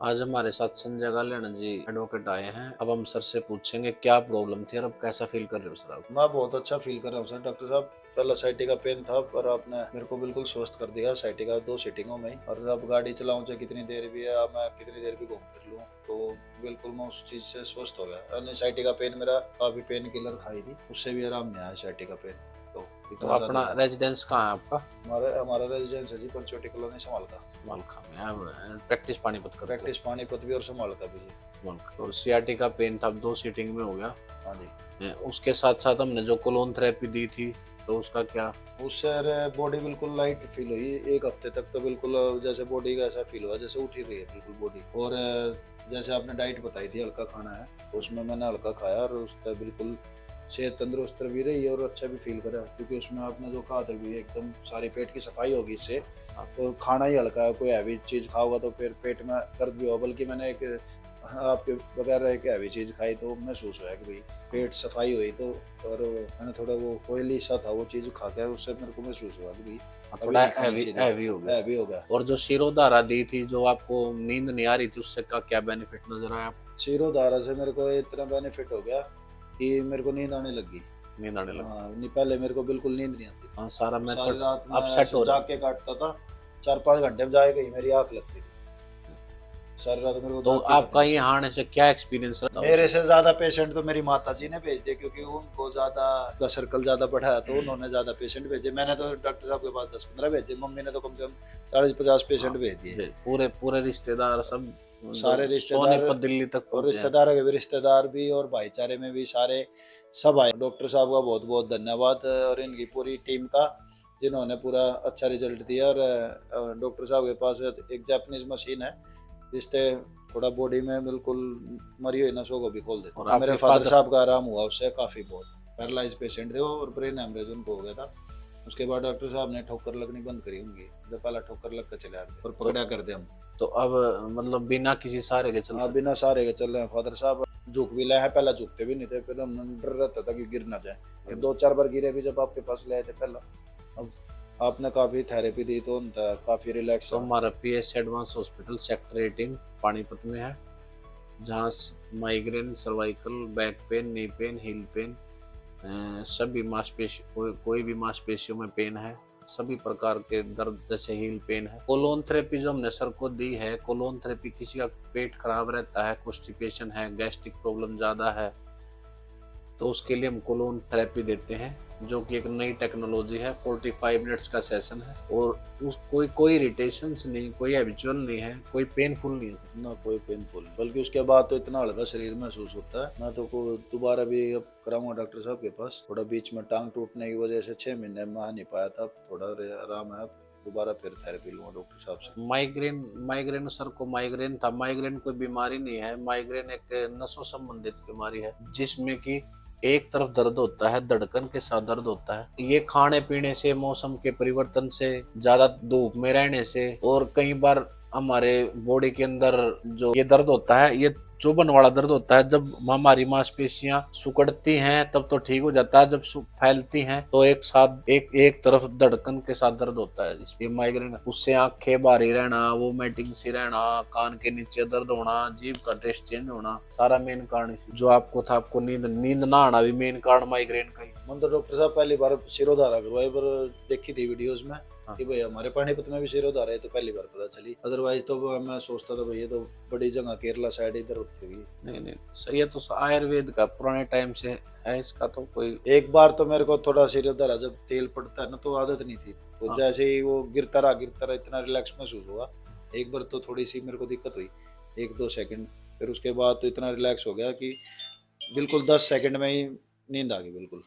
आज हमारे साथ संजय गालेना जी एडवोकेट आए हैं। अब हम सर से पूछेंगे क्या प्रॉब्लम थी और अब कैसा फील कर रहे हो सर आप। मैं बहुत अच्छा फील कर रहा हूँ सर। डॉक्टर साहब, पहला साइटी का पेन था पर आपने मेरे को बिल्कुल स्वस्थ कर दिया साइटी का 2 सीटिंगों में ही। और अब गाड़ी चलाऊं चाहे कितनी देर भी है, अब मैं कितनी देर भी घूम फिर लूँ तो बिल्कुल मैं उस चीज से स्वस्थ हो गया। अन्य साइटी का पेन, मेरा काफी पेन किलर खाई थी, उससे भी आराम नहीं आया साइटी का पेन। तो तो इतना ज्यादा अपना था। रेजिडेंस कहाँ है आपका। हमारा हमारा रेजिडेंस है जी पंचवटी कॉलोनी समाल का। मलखा में आप प्रैक्टिस पानीपत करते प्रैक्टिस पानीपत भी और समाल का भी जी। हो। मलखा तो सीआरटी का पेन था, अब 2 सीटिंग में हो गया। हाँ जी। उसके साथ साथ हमने जो कोलोन थेरेपी दी थी तो उसका क्या। उससे अरे बॉडी बिल्कुल लाइट फील हुई। 1 हफ्ते तक तो बिल्कुल जैसे बॉडी का ऐसा फील हुआ जैसे उठ ही रही है बिल्कुल बॉडी। और जैसे आपने डाइट बताई थी हल्का खाना है, तो उसमें मैंने हल्का खाया और उससे बिल्कुल सेहत तंदुरुस्त भी रही और अच्छा भी फील करा, क्योंकि उसमें आपने जो कहा था कि एकदम सारी पेट की सफाई होगी इससे। तो खाना ही हल्का है, कोई हैवी चीज़ खाओगा तो फिर पेट में दर्द भी हो। बल्कि मैंने एक आपके बगैर एक हैवी चीज़ खाई तो महसूस हुआ कि भाई पेट सफाई हुई। तो और मैंने थोड़ा वो ऑयली सा था वो चीज़ खा के, उससे मेरे को महसूस हुआ कि भाई अभी थोड़ा नहीं खानी हैवी चाहिए, हैवी हो गया। हैवी हो गया। और जो शिरोधारा दी थी जो आपको नींद नहीं आ रही थी उससे का क्या बेनिफिट नजर आया आपको? शिरोधारा से मेरे को इतना बेनिफिट हो गया कि मेरे को नींद आने लगी। नींद आने लगी। हाँ, नहीं पहले मेरे को बिल्कुल नींद नहीं आती हाँ, सारा थी। सारी मेथड रात मैं अपसेट ऐसे हो रहा जाग था। के काटता था। 4-5 घंटे में जाए गई मेरी आँख लगती थी। सारी रात मेरे को तो जाग के आपका काटनी ये पड़ती थी। हारने से क्या एक्सपीरियंस रहा मेरे उस। से ज्यादा पेशेंट तो मेरी माता जी ने भेज दिए, क्योंकि उनको ज्यादा का सर्कल ज्यादा बढ़ा है तो उन्होंने ज्यादा पेशेंट भेजे। मैंने तो डॉक्टर साहब के पास 10-15 भेजे, मम्मी ने तो कम से कम 40-50 हाँ, पेशेंट भेज दिए। पूरे पूरे रिश्तेदार सब जो सारे रिश्तेदार सोनीपत दिल्ली तक और पहुंचे हैं। रिश्तेदारों के भी रिश्तेदार भी और भाईचारे में भी सारे सब आए। डॉक्टर साहब का बहुत बहुत धन्यवाद और इनकी पूरी टीम का, जिन्होंने पूरा अच्छा रिजल्ट दिया। और डॉक्टर साहब के पास एक जापानीज मशीन है जिससे थोड़ा बॉडी में बिल्कुल मरी हुई नसों को भी खोल देते। और और मेरे आपके फादर फादर। साहब का आराम हुआ उससे काफ़ी बहुत। पैरालाइज पेशेंट थे वो और ब्रेन हेमरेज उनको हो गया था। उसके बाद डॉक्टर साहब ने ठोकर लगनी बंद करी उनकी, जब पहला ठोकर लग कर चले आते और तो पकड़ा करते हम। तो अब मतलब बिना किसी सहारे के चल हाँ, सकते। बिना सहारे के चल रहे हैं फादर साहब। झुक भी लाए हैं, पहला झुकते भी नहीं थे, फिर हम डर रहता था कि गिर ना जाए। फिर 2-4 बार गिरे भी जब आपके पास ले आए थे पहला। अब आपने काफ़ी थेरेपी दी तो उनका काफ़ी रिलैक्स तो है। हमारा PS advance hospital sector 18 Panipat में है, जहाँ migraine, cervical, back pain, knee pain, heal pen, सभी मांसपेशी कोई भी मांसपेशियों में पेन है, सभी प्रकार के दर्द जैसे हील पेन है। कोलोन थेरेपी जो हमने सर को दी है, कोलोन थेरेपी किसी का पेट खराब रहता है, कॉन्स्टिपेशन है, गैस्ट्रिक प्रॉब्लम ज़्यादा है, तो उसके लिए हम कोलोन थेरेपी देते हैं, जो कि एक नई टेक्नोलॉजी है। 45 मिनट्स का सेशन है और उस कोई इरिटेशंस नहीं, कोई हैबिचुअल नहीं है, कोई पेनफुल नहीं है। ना कोई पेनफुल नहीं, बल्कि उसके बाद तो इतना हल्का शरीर महसूस होता है। मैं तो को दोबारा भी अब कराऊंगा डॉक्टर साहब के पास। थोड़ा बीच में टांग टूटने की वजह से 6 महीने में आ नहीं पाया था, थोड़ा आराम है। दोबारा फिर थेरेपी लूंगा डॉक्टर साहब से। माइग्रेन माइग्रेन सर को माइग्रेन था। माइग्रेन कोई बीमारी नहीं है, माइग्रेन एक नसों संबंधित बीमारी है जिसमें कि एक तरफ दर्द होता है, धड़कन के साथ दर्द होता है। ये खाने पीने से, मौसम के परिवर्तन से, ज्यादा धूप में रहने से और कई बार हमारे बॉडी के अंदर जो ये दर्द होता है, ये चुभन वाला दर्द होता है। जब हमारी मांसपेशियां सिकुड़ती हैं तब तो ठीक हो जाता है, जब फैलती हैं तो एक साथ एक तरफ धड़कन के साथ दर्द होता है। ये माइग्रेन, उससे आंखें भारी रहना, वोमिटिंग सी रहना, कान के नीचे दर्द होना, जीभ का टेस्ट चेंज होना, सारा मेन कारण इसी जो आपको था। आपको नींद नींद ना आना भी मेन कारण माइग्रेन का ही। मैंने तो डॉक्टर साहब पहली बार शिरोधारा करवाई, पर देखी थी वीडियोस में हाँ। कि भाई हमारे पानीपत में भी शिरोधारा है, तो पहली बार पता चली। अदरवाइज तो मैं सोचता था भाई ये तो बड़ी जगह केरला साइड इधर होती हुई। नहीं नहीं सही है, तो आयुर्वेद का पुराने टाइम से है, इसका तो कोई। एक बार तो मेरे को थोड़ा शिरोधारा जब तेल पड़ता है ना तो आदत नहीं थी, तो हाँ। जैसे ही वो गिरता रहा इतना रिलैक्स महसूस हुआ। एक बार तो थोड़ी सी मेरे को दिक्कत हुई, 1-2 सेकंड। फिर उसके बाद तो इतना रिलैक्स हो गया कि बिल्कुल 10 सेकंड में ही नींद आ गई बिल्कुल।